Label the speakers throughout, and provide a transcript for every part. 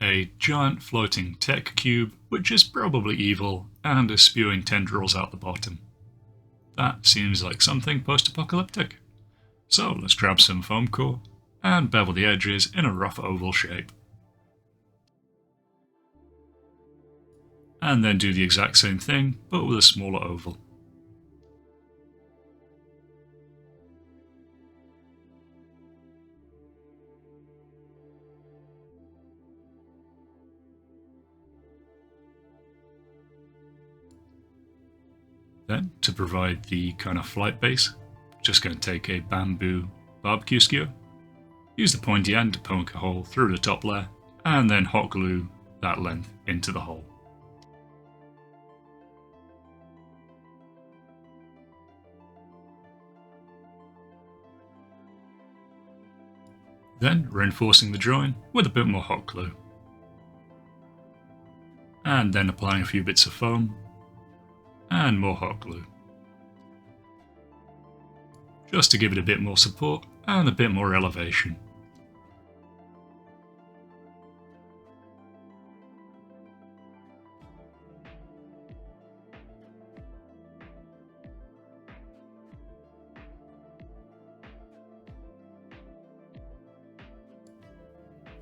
Speaker 1: a giant floating tech cube which is probably evil and is spewing tendrils out the bottom. That seems like something post-apocalyptic. So let's grab some foam core and bevel the edges in a rough oval shape. And then do the exact same thing, but with a smaller oval. Then, to provide the kind of flight base, just going to take a bamboo barbecue skewer, use the pointy end to poke a hole through the top layer, and then hot glue that length into the hole. Then reinforcing the join with a bit more hot glue. And then applying a few bits of foam and more hot glue. Just to give it a bit more support and a bit more elevation.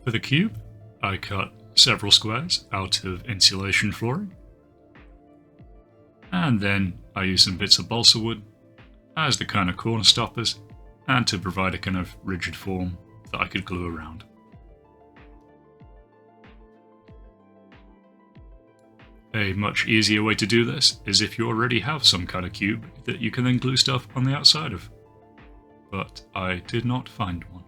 Speaker 1: For the cube, I cut several squares out of insulation flooring. And then I use some bits of balsa wood as the kind of corner stoppers and to provide a kind of rigid form that I could glue around. A much easier way to do this is if you already have some kind of cube that you can then glue stuff on the outside of. But I did not find one.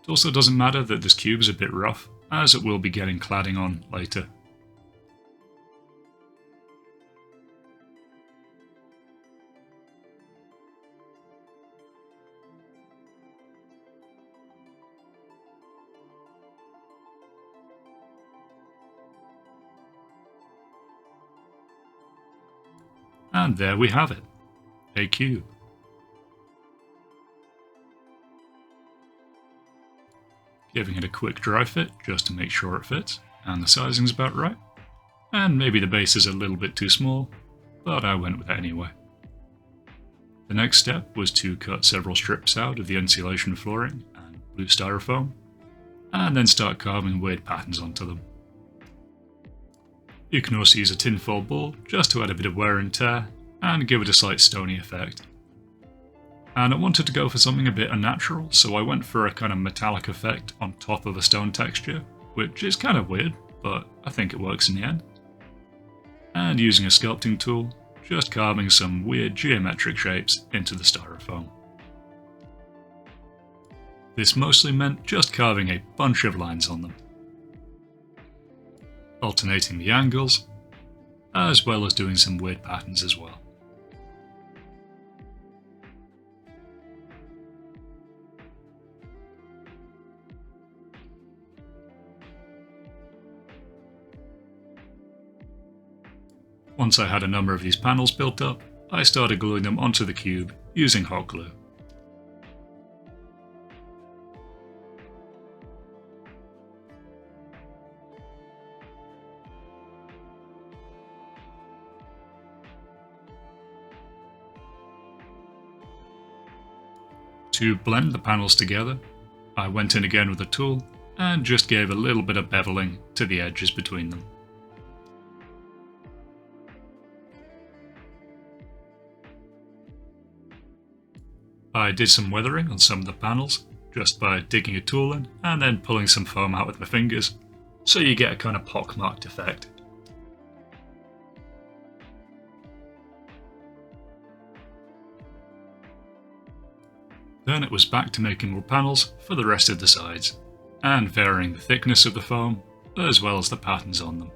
Speaker 1: It also doesn't matter that this cube is a bit rough, as it will be getting cladding on later. And there we have it, a cube. Giving it a quick dry fit just to make sure it fits, and the sizing's about right. And maybe the base is a little bit too small, but I went with it anyway. The next step was to cut several strips out of the insulation flooring and blue styrofoam, and then start carving weird patterns onto them. You can also use a tinfoil ball just to add a bit of wear and tear, and give it a slight stony effect. And I wanted to go for something a bit unnatural, so I went for a kind of metallic effect on top of a stone texture, which is kind of weird, but I think it works in the end. And using a sculpting tool, just carving some weird geometric shapes into the styrofoam. This mostly meant just carving a bunch of lines on them, alternating the angles, as well as doing some weird patterns as well. Once I had a number of these panels built up, I started gluing them onto the cube using hot glue. To blend the panels together, I went in again with a tool and just gave a little bit of beveling to the edges between them. I did some weathering on some of the panels, just by digging a tool in and then pulling some foam out with my fingers, so you get a kind of pockmarked effect. Then it was back to making more panels for the rest of the sides, and varying the thickness of the foam, as well as the patterns on them.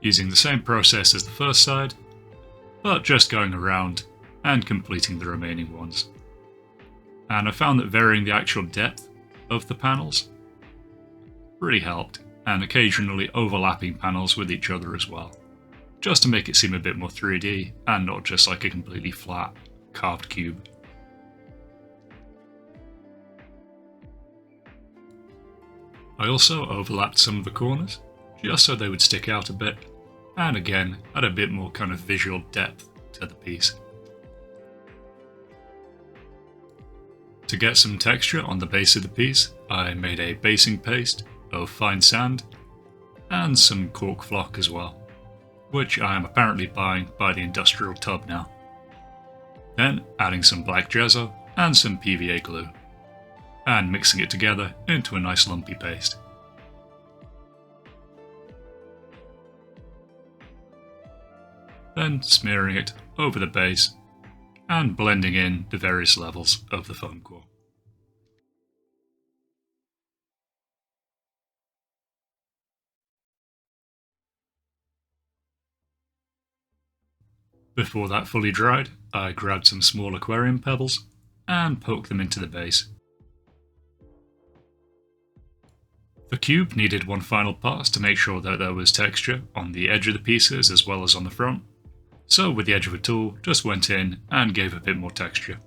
Speaker 1: Using the same process as the first side, but just going around and completing the remaining ones. And I found that varying the actual depth of the panels really helped, and occasionally overlapping panels with each other as well, just to make it seem a bit more 3D and not just like a completely flat, carved cube. I also overlapped some of the corners, just so they would stick out a bit, and again, add a bit more kind of visual depth to the piece. To get some texture on the base of the piece, I made a basing paste of fine sand and some cork flock as well, which I am apparently buying by the industrial tub now. Then adding some black gesso and some PVA glue, and mixing it together into a nice lumpy paste. Then smearing it over the base and blending in the various levels of the foam core. Before that fully dried, I grabbed some small aquarium pebbles and poked them into the base. The cube needed one final pass to make sure that there was texture on the edge of the pieces as well as on the front, so with the edge of a tool just went in and gave a bit more texture.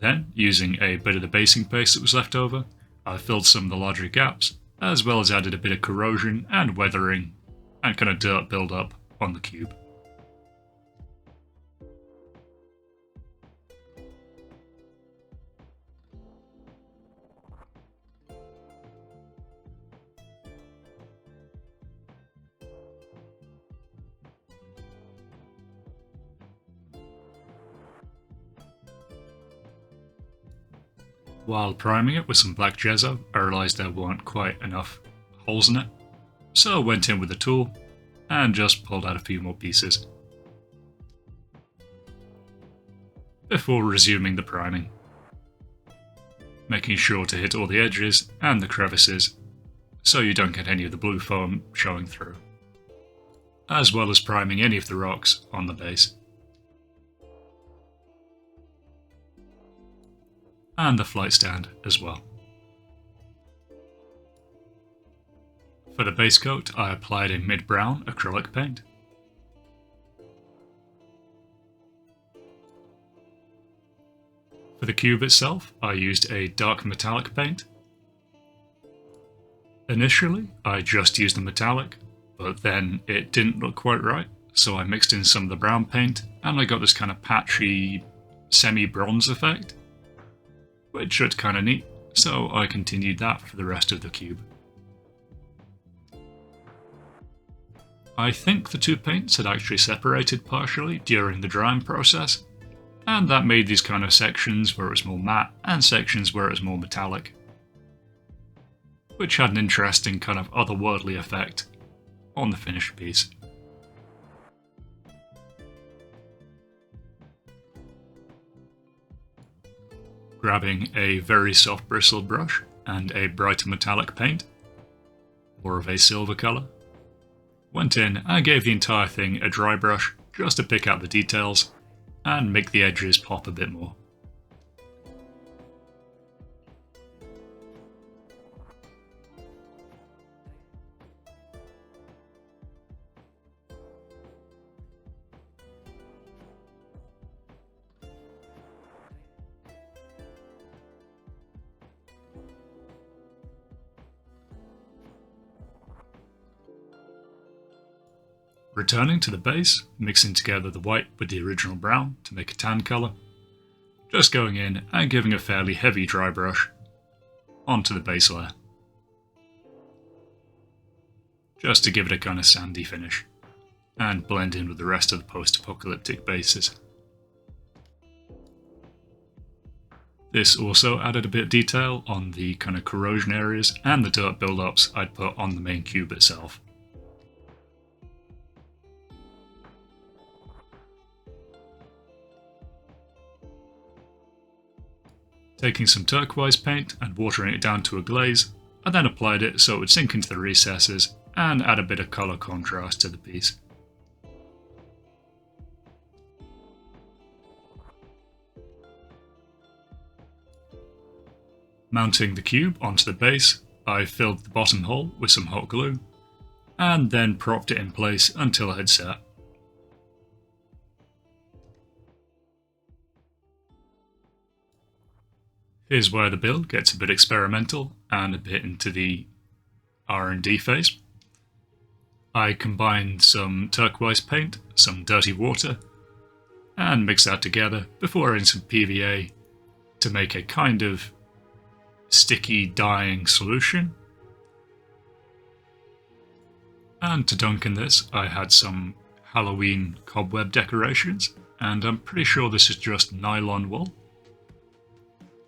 Speaker 1: Then, using a bit of the basing paste that was left over, I filled some of the larger gaps, as well as added a bit of corrosion and weathering and kind of dirt build up on the cube. While priming it with some black gesso, I realised there weren't quite enough holes in it, so I went in with a tool and just pulled out a few more pieces before resuming the priming, making sure to hit all the edges and the crevices so you don't get any of the blue foam showing through, as well as priming any of the rocks on the base. And the flight stand as well. For the base coat, I applied a mid-brown acrylic paint. For the cube itself, I used a dark metallic paint. Initially, I just used the metallic, but then it didn't look quite right, so I mixed in some of the brown paint, and I got this kind of patchy, semi-bronze effect, which looked kind of neat, so I continued that for the rest of the cube. I think the two paints had actually separated partially during the drying process, and that made these kind of sections where it was more matte and sections where it was more metallic, which had an interesting kind of otherworldly effect on the finished piece. Grabbing a very soft bristled brush and a brighter metallic paint, more of a silver colour, went in and gave the entire thing a dry brush just to pick out the details and make the edges pop a bit more. Returning to the base, mixing together the white with the original brown to make a tan colour, just going in and giving a fairly heavy dry brush onto the base layer, just to give it a kind of sandy finish and blend in with the rest of the post-apocalyptic bases. This also added a bit of detail on the kind of corrosion areas and the dirt build-ups I'd put on the main cube itself. Taking some turquoise paint and watering it down to a glaze, I then applied it so it would sink into the recesses and add a bit of colour contrast to the piece. Mounting the cube onto the base, I filled the bottom hole with some hot glue, and then propped it in place until it had set. Here's where the build gets a bit experimental and a bit into the R&D phase. I combined some turquoise paint, some dirty water, and mixed that together before adding some PVA to make a kind of sticky dyeing solution. And to dunk in this, I had some Halloween cobweb decorations, and I'm pretty sure this is just nylon wool.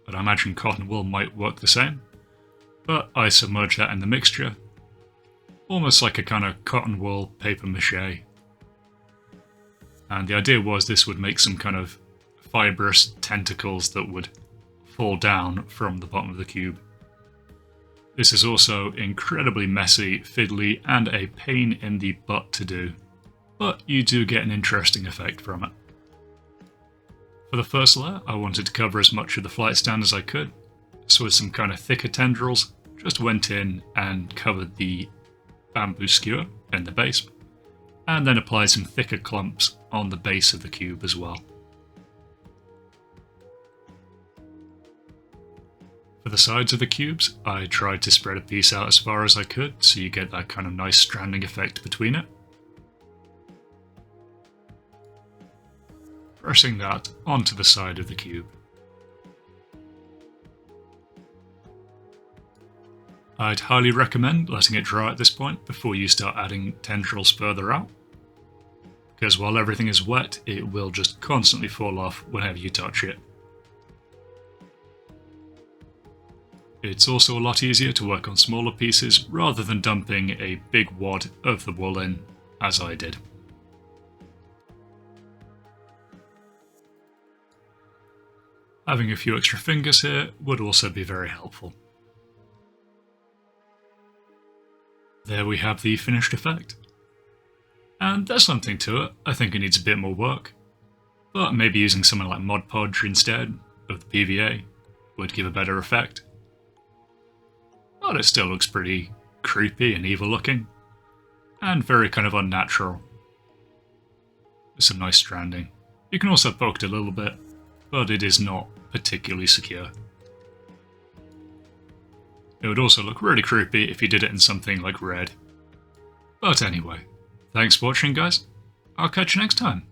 Speaker 1: But I imagine cotton wool might work the same. But I submerged that in the mixture, almost like a kind of cotton wool paper mache. And the idea was this would make some kind of fibrous tentacles that would fall down from the bottom of the cube. This is also incredibly messy, fiddly, and a pain in the butt to do, but you do get an interesting effect from it. For the first layer, I wanted to cover as much of the flight stand as I could, so with some kind of thicker tendrils, just went in and covered the bamboo skewer in the base, and then applied some thicker clumps on the base of the cube as well. For the sides of the cubes, I tried to spread a piece out as far as I could, so you get that kind of nice stranding effect between it. Pressing that onto the side of the cube. I'd highly recommend letting it dry at this point before you start adding tendrils further out, because while everything is wet, it will just constantly fall off whenever you touch it. It's also a lot easier to work on smaller pieces rather than dumping a big wad of the wool in, as I did. Having a few extra fingers here would also be very helpful. There we have the finished effect. And there's something to it. I think it needs a bit more work, but maybe using something like Mod Podge instead of the PVA would give a better effect. But it still looks pretty creepy and evil looking, and very kind of unnatural, with some nice stranding. You can also poke it a little bit, but it is not particularly secure. It would also look really creepy if you did it in something like red. But anyway, thanks for watching guys, I'll catch you next time.